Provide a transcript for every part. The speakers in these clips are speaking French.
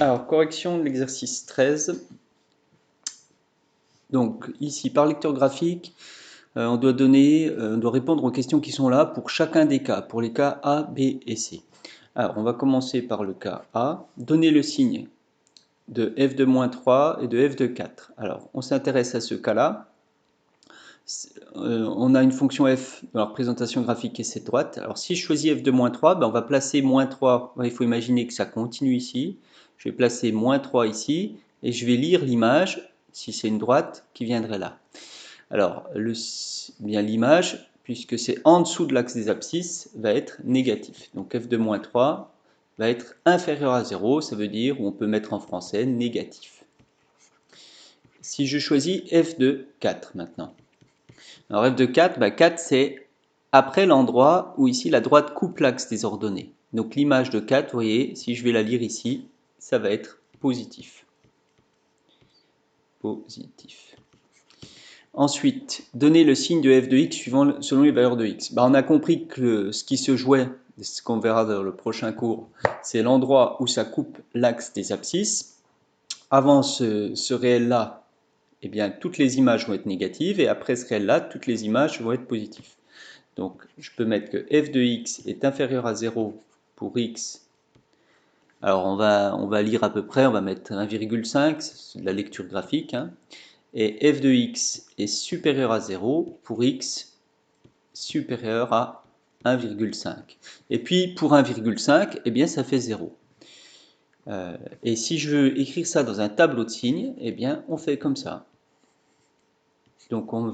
Alors, correction de l'exercice 13. Donc, ici, par lecture graphique, on doit répondre aux questions qui sont là pour chacun des cas, pour les cas A, B et C. Alors, on va commencer par le cas A. Donner le signe de f de moins 3 et de f de 4. Alors, on s'intéresse à ce cas-là. On a une fonction f dans la représentation graphique qui est cette droite. Alors, si je choisis f de moins 3, ben on va placer moins 3. Il faut imaginer que ça continue ici. Je vais placer moins 3 ici et je vais lire l'image, si c'est une droite, qui viendrait là. Alors, bien l'image, puisque c'est en dessous de l'axe des abscisses, va être négatif. Donc f de moins 3 va être inférieur à 0, ça veut dire, ou on peut mettre en français, négatif. Si je choisis f de 4 maintenant. Alors f de 4, 4 c'est après l'endroit où ici la droite coupe l'axe des ordonnées. Donc l'image de 4, vous voyez, si je vais la lire ici, ça va être positif. Positif. Ensuite, donner le signe de f de x selon les valeurs de x. On a compris que ce qui se jouait, ce qu'on verra dans le prochain cours, c'est l'endroit où ça coupe l'axe des abscisses. Avant ce réel-là, eh bien, toutes les images vont être négatives, et après ce réel-là, toutes les images vont être positives. Donc, je peux mettre que f de x est inférieur à 0 pour x. Alors, on va lire à peu près, on va mettre 1,5, c'est de la lecture graphique, hein. Et f de x est supérieur à 0 pour x supérieur à 1,5. Et puis, pour 1,5, eh bien, ça fait 0. Et si je veux écrire ça dans un tableau de signes, eh bien, on fait comme ça. Donc on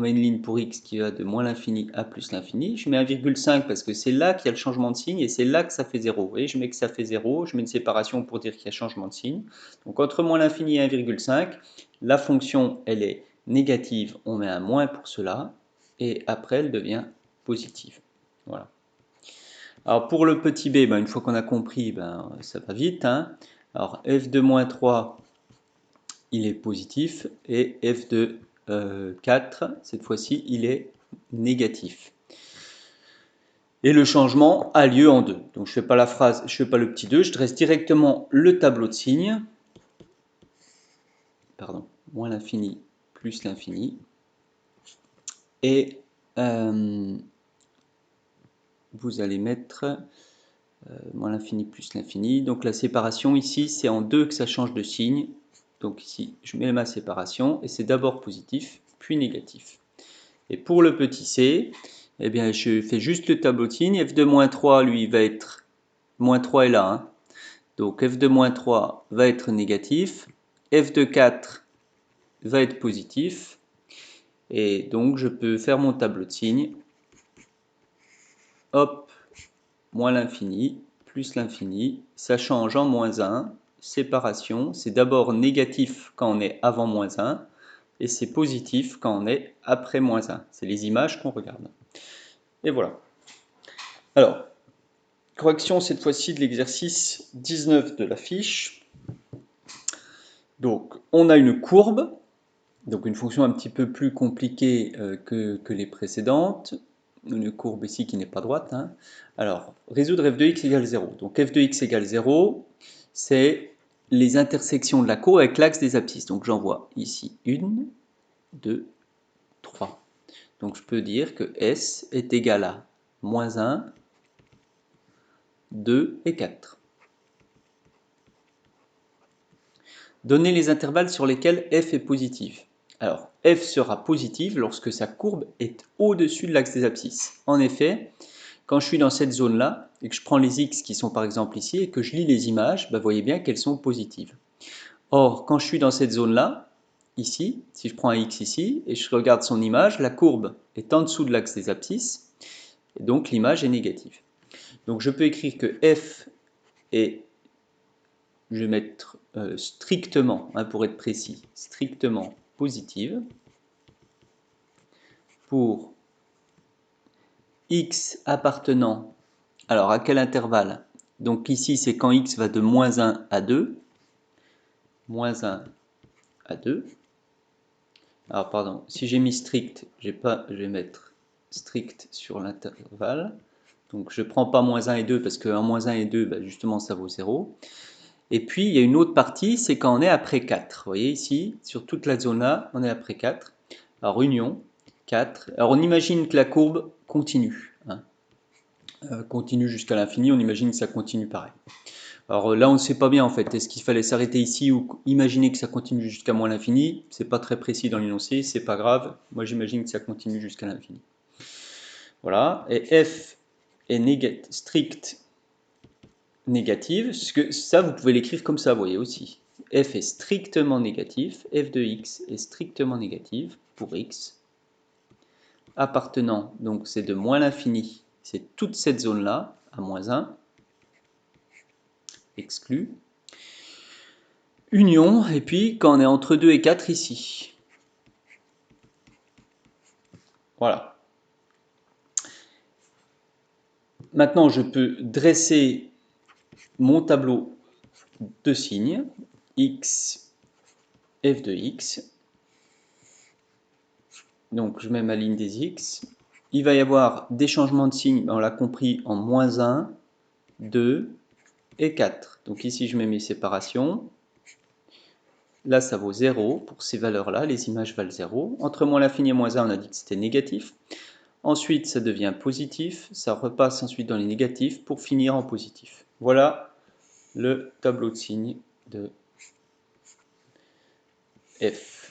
met une ligne pour x qui va de moins l'infini à plus l'infini. Je mets 1,5 parce que c'est là qu'il y a le changement de signe et c'est là que ça fait 0. Vous voyez, je mets que ça fait 0, je mets une séparation pour dire qu'il y a changement de signe. Donc entre moins l'infini et 1,5, la fonction elle est négative, on met un moins pour cela, et après elle devient positive. Voilà. Alors pour le petit b, une fois qu'on a compris, ça va vite, hein. Alors f de moins 3, il est positif, et f de 4, cette fois-ci, il est négatif. Et le changement a lieu en 2. Donc je ne fais pas la phrase, je ne fais pas le petit 2, je dresse directement le tableau de signes. Pardon, moins l'infini plus l'infini. Et vous allez mettre moins l'infini plus l'infini. Donc la séparation ici, c'est en 2 que ça change de signe. Donc ici, je mets ma séparation et c'est d'abord positif, puis négatif. Et pour le petit c, eh bien, je fais juste le tableau de signes. f de moins 3, lui, va être... Moins 3 est là. Hein. Donc f de moins 3 va être négatif. f de 4 va être positif. Et donc, je peux faire mon tableau de signes. Hop, moins l'infini, plus l'infini. Ça change en moins 1. Séparation, c'est d'abord négatif quand on est avant moins 1. Et c'est positif quand on est après moins 1. C'est les images qu'on regarde. Et voilà. Alors, correction cette fois-ci de l'exercice 19 de la fiche. Donc, on a une courbe, donc une fonction un petit peu plus compliquée que les précédentes. Une courbe ici qui n'est pas droite. Hein. Alors, résoudre f de x égale 0. Donc, f de x égale 0, c'est les intersections de la courbe avec l'axe des abscisses. Donc, j'en vois ici 1, 2, 3. Donc, je peux dire que S est égal à moins 1, 2 et 4. Donner les intervalles sur lesquels f est positive. Alors, f sera positive lorsque sa courbe est au-dessus de l'axe des abscisses. En effet, quand je suis dans cette zone-là, et que je prends les x qui sont par exemple ici, et que je lis les images, vous voyez bien qu'elles sont positives. Or, quand je suis dans cette zone-là, ici, si je prends un x ici, et je regarde son image, la courbe est en dessous de l'axe des abscisses, et donc l'image est négative. Donc je peux écrire que f est, je vais mettre strictement, hein, pour être précis, strictement positive pour x appartenant, alors à quel intervalle? Donc ici c'est quand x va de moins 1 à 2, moins 1 à 2. Alors pardon, si j'ai mis strict, je vais mettre strict sur l'intervalle. Donc je ne prends pas moins 1 et 2 parce que en moins 1 et 2, justement ça vaut 0. Et puis, il y a une autre partie, c'est quand on est après 4. Vous voyez ici, sur toute la zone là, on est après 4. Alors, union, 4. Alors, on imagine que la courbe continue. Hein. Continue jusqu'à l'infini, on imagine que ça continue pareil. Alors là, on ne sait pas bien en fait. Est-ce qu'il fallait s'arrêter ici ou imaginer que ça continue jusqu'à moins l'infini? C'est pas très précis dans l'énoncé, c'est pas grave. Moi, j'imagine que ça continue jusqu'à l'infini. Voilà. Et f est strict négative. Ça, vous pouvez l'écrire comme ça, vous voyez aussi. F est strictement négatif. F de x est strictement négative pour x. Appartenant, donc c'est de moins l'infini. C'est toute cette zone-là, à moins 1. Exclu. Union, et puis quand on est entre 2 et 4 ici. Voilà. Maintenant, je peux dresser mon tableau de signes, x, f de x. Donc, je mets ma ligne des x. Il va y avoir des changements de signes, on l'a compris, en moins 1, 2 et 4. Donc ici, je mets mes séparations. Là, ça vaut 0 pour ces valeurs-là, les images valent 0. Entre moins l'infini et moins 1, on a dit que c'était négatif. Ensuite, ça devient positif, ça repasse ensuite dans les négatifs pour finir en positif. Voilà le tableau de signes de F.